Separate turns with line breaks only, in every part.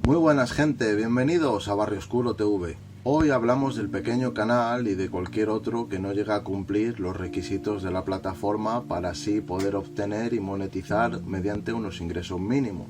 Muy buenas gente, bienvenidos a Barrio Oscuro TV. Hoy hablamos del pequeño canal y de cualquier otro que no llega a cumplir los requisitos de la plataforma para así poder obtener y monetizar mediante unos ingresos mínimos.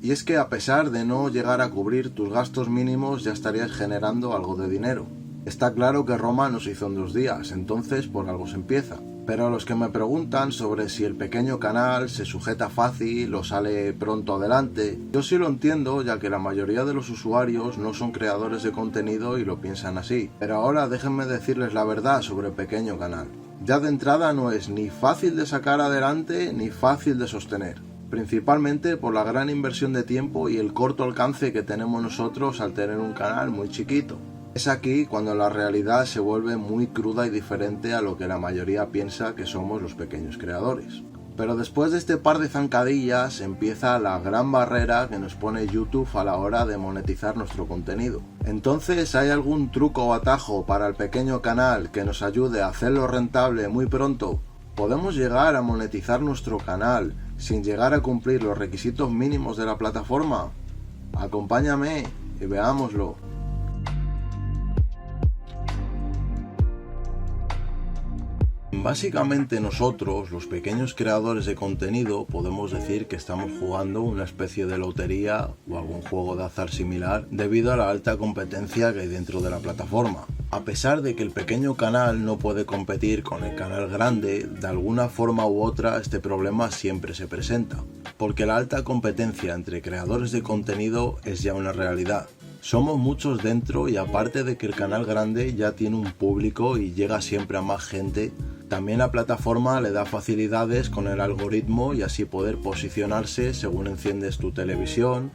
Y es que a pesar de no llegar a cubrir tus gastos mínimos ya estarías generando algo de dinero. Está claro que Roma no se hizo en 2 días, entonces por algo se empieza. Pero a los que me preguntan sobre si el pequeño canal se sujeta fácil o sale pronto adelante, yo sí lo entiendo, ya que la mayoría de los usuarios no son creadores de contenido y lo piensan así. Pero ahora déjenme decirles la verdad sobre el pequeño canal. Ya de entrada no es ni fácil de sacar adelante ni fácil de sostener, principalmente por la gran inversión de tiempo y el corto alcance que tenemos nosotros al tener un canal muy chiquito. Es aquí cuando la realidad se vuelve muy cruda y diferente a lo que la mayoría piensa que somos los pequeños creadores. Pero después de este par de zancadillas empieza la gran barrera que nos pone YouTube a la hora de monetizar nuestro contenido. Entonces, ¿hay algún truco o atajo para el pequeño canal que nos ayude a hacerlo rentable muy pronto? ¿Podemos llegar a monetizar nuestro canal sin llegar a cumplir los requisitos mínimos de la plataforma? Acompáñame y veámoslo. Básicamente nosotros, los pequeños creadores de contenido, podemos decir que estamos jugando una especie de lotería o algún juego de azar similar debido a la alta competencia que hay dentro de la plataforma. A pesar de que el pequeño canal no puede competir con el canal grande, de alguna forma u otra este problema siempre se presenta, porque la alta competencia entre creadores de contenido es ya una realidad. Somos muchos dentro y aparte de que el canal grande ya tiene un público y llega siempre a más gente, también la plataforma le da facilidades con el algoritmo y así poder posicionarse según enciendes tu televisión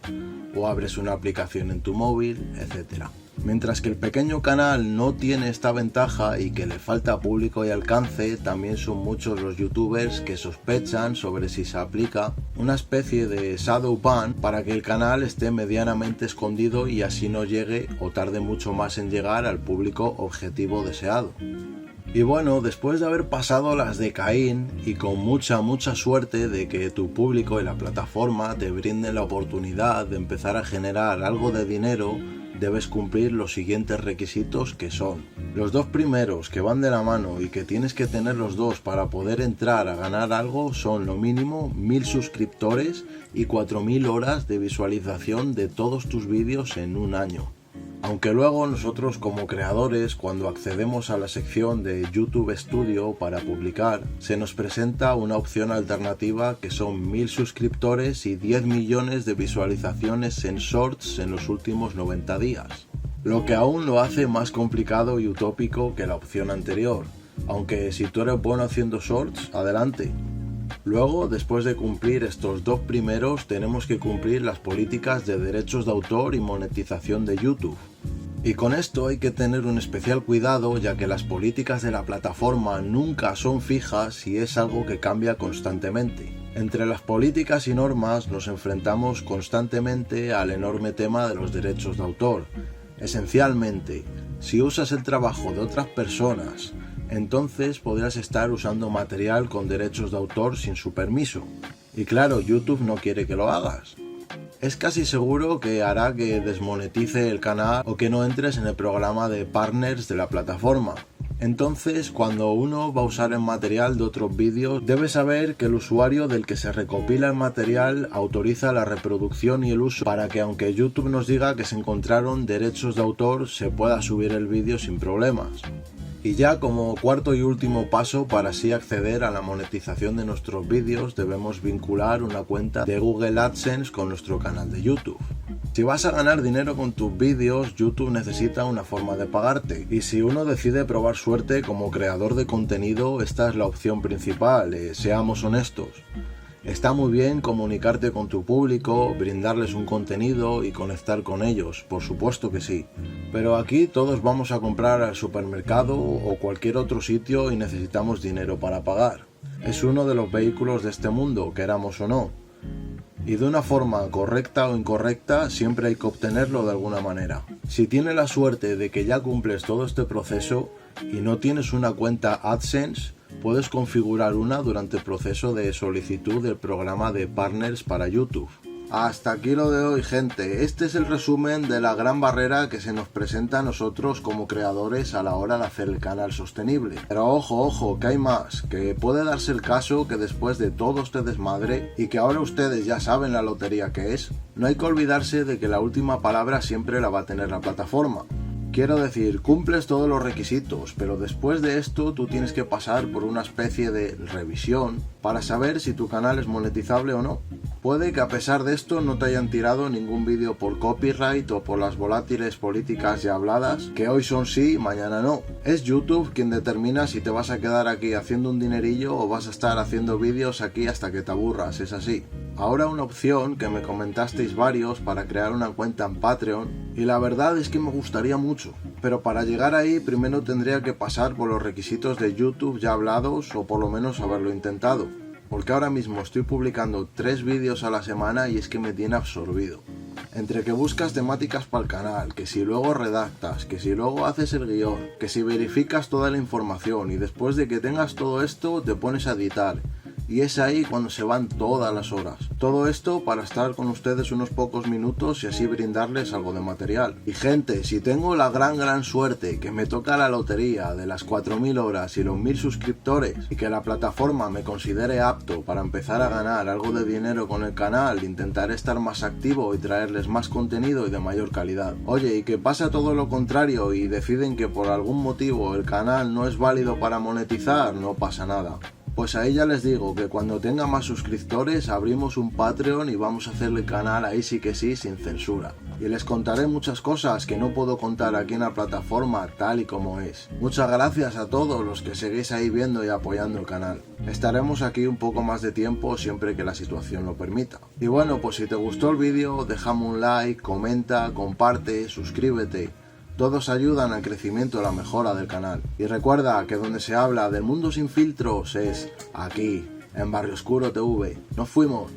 o abres una aplicación en tu móvil, etc. Mientras que el pequeño canal no tiene esta ventaja y que le falta público y alcance, también son muchos los youtubers que sospechan sobre si se aplica una especie de shadow ban para que el canal esté medianamente escondido y así no llegue o tarde mucho más en llegar al público objetivo deseado. Y bueno, después de haber pasado las de Caín y con mucha suerte de que tu público y la plataforma te brinden la oportunidad de empezar a generar algo de dinero, debes cumplir los siguientes requisitos, que son los 2 primeros que van de la mano y que tienes que tener los 2 para poder entrar a ganar algo. Son lo mínimo 1000 suscriptores y 4000 horas de visualización de todos tus vídeos en un año. Aunque luego nosotros como creadores, cuando accedemos a la sección de YouTube Studio para publicar, se nos presenta una opción alternativa que son 1000 suscriptores y 10 millones de visualizaciones en Shorts en los últimos 90 días. Lo que aún lo hace más complicado y utópico que la opción anterior, aunque si tú eres bueno haciendo Shorts, adelante. Luego, después de cumplir estos 2 primeros, tenemos que cumplir las políticas de derechos de autor y monetización de YouTube. Y con esto hay que tener un especial cuidado, ya que las políticas de la plataforma nunca son fijas y es algo que cambia constantemente. Entre las políticas y normas nos enfrentamos constantemente al enorme tema de los derechos de autor. Esencialmente, si usas el trabajo de otras personas, entonces podrás estar usando material con derechos de autor sin su permiso. Y claro, YouTube no quiere que lo hagas. Es casi seguro que hará que desmonetice el canal o que no entres en el programa de partners de la plataforma. Entonces, cuando uno va a usar el material de otros vídeos, debe saber que el usuario del que se recopila el material autoriza la reproducción y el uso para que, aunque YouTube nos diga que se encontraron derechos de autor, se pueda subir el vídeo sin problemas. Y ya como cuarto y último paso, para así acceder a la monetización de nuestros vídeos, debemos vincular una cuenta de Google AdSense con nuestro canal de YouTube. Si vas a ganar dinero con tus vídeos, YouTube necesita una forma de pagarte. Y si uno decide probar suerte como creador de contenido, esta es la opción principal, seamos honestos. Está muy bien comunicarte con tu público, brindarles un contenido y conectar con ellos, por supuesto que sí. Pero aquí todos vamos a comprar al supermercado o cualquier otro sitio y necesitamos dinero para pagar. Es uno de los vehículos de este mundo, queramos o no. Y de una forma correcta o incorrecta, siempre hay que obtenerlo de alguna manera. Si tienes la suerte de que ya cumples todo este proceso y no tienes una cuenta AdSense, puedes configurar una durante el proceso de solicitud del programa de partners para YouTube. Hasta aquí lo de hoy, gente. Este es el resumen de la gran barrera que se nos presenta a nosotros como creadores a la hora de hacer el canal sostenible. Pero ojo, que hay más, que puede darse el caso que después de todo este desmadre y que ahora ustedes ya saben la lotería que es, no hay que olvidarse de que la última palabra siempre la va a tener la plataforma. Quiero decir, cumples todos los requisitos, pero después de esto tú tienes que pasar por una especie de revisión para saber si tu canal es monetizable o no. Puede que a pesar de esto no te hayan tirado ningún vídeo por copyright o por las volátiles políticas ya habladas, que hoy son sí, mañana no. Es YouTube quien determina si te vas a quedar aquí haciendo un dinerillo o vas a estar haciendo vídeos aquí hasta que te aburras, es así. Ahora una opción que me comentasteis varios para crear una cuenta en Patreon, y la verdad es que me gustaría mucho, pero para llegar ahí primero tendría que pasar por los requisitos de YouTube ya hablados o por lo menos haberlo intentado, porque ahora mismo estoy publicando 3 vídeos a la semana y es que me tiene absorbido. Entre que buscas temáticas para el canal, que si luego redactas, que si luego haces el guión, que si verificas toda la información y después de que tengas todo esto te pones a editar. Y es ahí cuando se van todas las horas. Todo esto para estar con ustedes unos pocos minutos y así brindarles algo de material. Y gente, si tengo la gran suerte que me toca la lotería de las 4000 horas y los 1000 suscriptores y que la plataforma me considere apto para empezar a ganar algo de dinero con el canal, intentaré estar más activo y traerles más contenido y de mayor calidad. Oye, y que pasa todo lo contrario y deciden que por algún motivo el canal no es válido para monetizar, no pasa nada. Pues ahí ya les digo que cuando tenga más suscriptores abrimos un Patreon y vamos a hacerle el canal ahí sí que sí, sin censura. Y les contaré muchas cosas que no puedo contar aquí en la plataforma tal y como es. Muchas gracias a todos los que seguís ahí viendo y apoyando el canal. Estaremos aquí un poco más de tiempo siempre que la situación lo permita. Y bueno, pues si te gustó el vídeo, déjame un like, comenta, comparte, suscríbete. Todos ayudan al crecimiento y la mejora del canal. Y recuerda que donde se habla del mundo sin filtros es aquí, en Barrio Oscuro TV. ¡Nos fuimos!